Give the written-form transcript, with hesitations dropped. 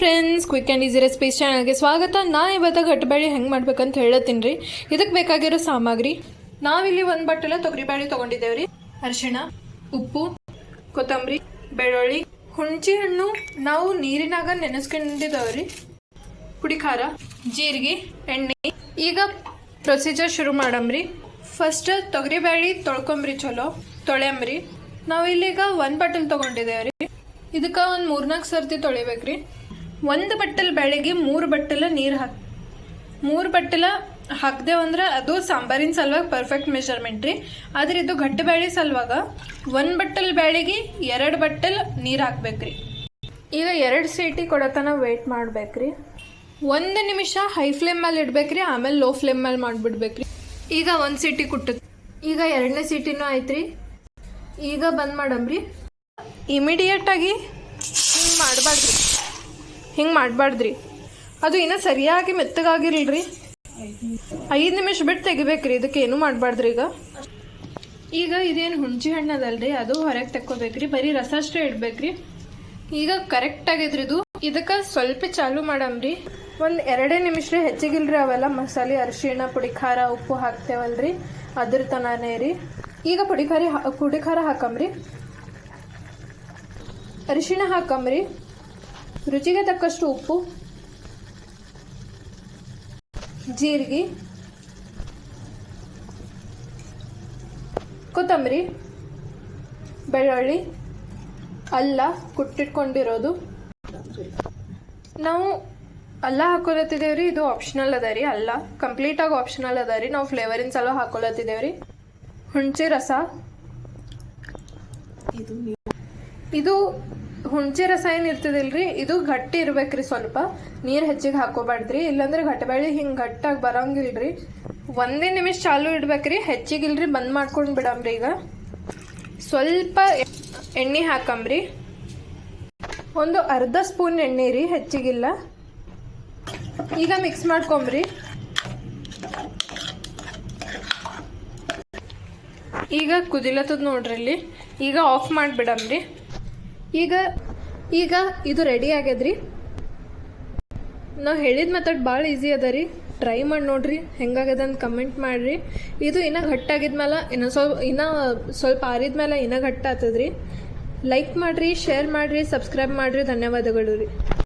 Friends, quick and easy recipes ಚಾನಲ್ಗೆ ಸ್ವಾಗತ. ನಾನು ಇವತ್ತು ಗಟ್ಟಬೇಳೆ ಹೆಂಗೆ ಮಾಡ್ಬೇಕಂತ ಹೇಳತ್ತೀನಿ ರೀ. ಇದಕ್ಕೆ ಬೇಕಾಗಿರೋ ಸಾಮಗ್ರಿ, ನಾವಿಲ್ಲಿ ಒಂದು ಬಟ್ಟಲ ತೊಗರಿಬೇಳೆ ತೊಗೊಂಡಿದ್ದೇವೆ ರೀ. ಅರಿಶಿಣ, ಉಪ್ಪು, ಕೊತ್ತಂಬರಿ, ಬೆಳ್ಳುಳ್ಳಿ, ಹುಣಸೆ ಹಣ್ಣು ನಾವು ನೀರಿನಾಗ ನೆನೆಸ್ಕೊಂಡಿದ್ದೇವೆ ರೀ, ಪುಡಿ ಖಾರ, ಜೀರಿಗೆ, ಎಣ್ಣೆ. ಈಗ ಪ್ರೊಸೀಜರ್ ಶುರು ಮಾಡಮ್ರಿ. ಫಸ್ಟ್ ತೊಗರಿಬೇಳೆ ತೊಳ್ಕೊಂಬ್ರಿ, ಚಲೋ ತೊಳೆಯಂಬ್ರಿ. ನಾವಿಲ್ಲೀಗ ಒಂದು ಬಟ್ಟಲು ತೊಗೊಂಡಿದ್ದೇವೆ ರೀ. ಇದಕ್ಕೆ ಒಂದು 3-4 ಸರ್ತಿ ತೊಳಿಬೇಕ್ರಿ. ಒಂದು ಬಟ್ಟಲು ಬೇಳೆಗೆ 3 ಬಟ್ಟಲು ನೀರು 3 ಬಟ್ಟಲು ಹಾಕ್ದೇವು ಅಂದ್ರೆ ಅದು ಸಾಂಬಾರಿನ ಸಲುವಾಗಿ ಪರ್ಫೆಕ್ಟ್ ಮೆಜರ್ಮೆಂಟ್ ರೀ. ಆದರೆ ಇದು ಗಟ್ಟಿ ಬೇಳೆ ಸಲುವಾಗ 1 ಬಟ್ಟಲು ಬೇಳೆಗೆ 2 ಬಟ್ಟಲು ನೀರು ಹಾಕ್ಬೇಕ್ರಿ. ಈಗ 2 ಸೀಟಿ ಕೊಡತನ ವೆಯ್ಟ್ ಮಾಡ್ಬೇಕ್ರಿ. 1 ನಿಮಿಷ ಹೈ ಫ್ಲೇಮ್ ಮೇಲೆ ಇಡ್ಬೇಕ್ರಿ, ಆಮೇಲೆ ಲೋ ಫ್ಲೇಮ್ ಮೇಲೆ ಮಾಡಿಬಿಡ್ಬೇಕ್ರಿ. ಈಗ 1 ಸೀಟಿ ಕುಟ್ಟುತ್ತೆ. ಈಗ 2ನೇ ಸೀಟಿನೂ ಆಯ್ತು. ಈಗ ಬಂದ್ ಮಾಡಮ್ರಿ. ಇಮಿಡಿಯೇಟಾಗಿ ಹಿಂಗೆ ಮಾಡಬಾರ್ದ್ರಿ, ಅದು ಇನ್ನೂ ಸರಿಯಾಗಿ ಮೆತ್ತಗಾಗಿರಲ್ರಿ. 5 ನಿಮಿಷ ಬಿಟ್ಟು ತೆಗಿಬೇಕ್ರಿ. ಇದಕ್ಕೆ ಏನೂ ಮಾಡಬಾರ್ದ್ರಿ. ಈಗ ಇದೇನು ಹುಣಸೆ ಹಣ್ಣು ಅದಲ್ರಿ, ಅದು ಹೊರಗೆ ತೆಕ್ಕೋಬೇಕ್ರಿ. ಬರೀ ರಸ ಅಷ್ಟೇ ಇಡ್ಬೇಕ್ರಿ. ಈಗ ಕರೆಕ್ಟಾಗಿದ್ರಿ ಇದು. ಇದಕ್ಕೆ ಸ್ವಲ್ಪ ಚಾಲು ಮಾಡಮ್ರಿ. ಒಂದು 2 ನಿಮಿಷ ಹೆಚ್ಚಿಗಿಲ್ರಿ. ಅವೆಲ್ಲ ಮಸಾಲೆ, ಅರಿಶಿಣ, ಪುಡಿ ಖಾರ, ಉಪ್ಪು ಹಾಕ್ತೇವಲ್ರಿ, ಅದ್ರ ತನಾನೇ ರೀ. ಈಗ ಪುಡಿ ಖಾರ ಹಾಕಮ್ರಿ, ಅರಿಶಿಣ ಹಾಕಮ್ರಿ, ರುಚಿಗೆ ತಕ್ಕಷ್ಟು ಉಪ್ಪು, ಜೀರಿಗೆ, ಕೊತ್ತಂಬರಿ, ಬೆಳ್ಳುಳ್ಳಿ, ಅಲ್ಲ ಕುಟ್ಟಿಟ್ಕೊಂಡಿರೋದು. ನಾವು ಅಲ್ಲ ಹಾಕೊಳತ್ತಿದ್ದೇವ್ರಿ. ಇದು ಆಪ್ಷನಲ್ ಅದ ರೀ. ಅಲ್ಲ ಕಂಪ್ಲೀಟಾಗಿ ಆಪ್ಷನಲ್ ಅದ ರೀ. ನಾವು ಫ್ಲೇವರಿನ ಸಲ ಹಾಕೊಳತ್ತಿದ್ದೇವ್ರಿ. ಹುಣಸೆ ರಸ, ಇದು ಹುಣಸೆ ರಸ ಏನು ಇರ್ತದಿಲ್ರಿ, ಇದು ಗಟ್ಟಿ ಇರ್ಬೇಕ್ರಿ. ಸ್ವಲ್ಪ ನೀರು ಹೆಚ್ಚಿಗೆ ಹಾಕೋಬಾರ್ದ್ರಿ, ಇಲ್ಲಾಂದ್ರೆ ಗಟ್ಟಬೇಳೆ ಹಿಂಗೆ ಗಟ್ಟಾಗಿ ಬರೋಂಗಿಲ್ರಿ. 1 ನಿಮಿಷ ಚಾಲು ಇಡ್ಬೇಕ್ರಿ, ಹೆಚ್ಚಿಗಿಲ್ರಿ. ಬಂದ್ ಮಾಡ್ಕೊಂಡು ಬಿಡಮ್ರಿ. ಈಗ ಸ್ವಲ್ಪ ಎಣ್ಣೆ ಹಾಕಮ್ರಿ. ಒಂದು ಅರ್ಧ ಸ್ಪೂನ್ ಎಣ್ಣೆ ರೀ, ಹೆಚ್ಚಿಗಿಲ್ಲ. ಈಗ ಮಿಕ್ಸ್ ಮಾಡ್ಕೊಂಬ್ರಿ. ಈಗ ಕುದಿಲತ್ತದ ನೋಡ್ರಿ ಇಲ್ಲಿ. ಈಗ ಆಫ್ ಮಾಡಿಬಿಡಮ್ರಿ. ಈಗ ಇದು ರೆಡಿ ಆಗ್ಯದ್ರಿ. ನಾವು ಹೇಳಿದ ಮೆಥಡ್ ಭಾಳ ಈಸಿ ಅದ ರೀ. ಟ್ರೈ ಮಾಡಿ ನೋಡ್ರಿ, ಹೆಂಗಾಗ್ಯದ ಅಂತ ಕಮೆಂಟ್ ಮಾಡಿರಿ. ಇದು ಇನ್ನೂ ಗಟ್ಟಾಗಿದ್ಮೇಲೆ ಇನ್ನೂ ಸ್ವಲ್ಪ ಆರಿದ್ಮೇಲೆ ಇನ್ನೂ ಗಟ್ಟ ಆಗ್ತದ್ರಿ. ಲೈಕ್ ಮಾಡಿರಿ, ಶೇರ್ ಮಾಡಿರಿ, ಸಬ್ಸ್ಕ್ರೈಬ್ ಮಾಡಿರಿ. ಧನ್ಯವಾದಗಳು ರೀ.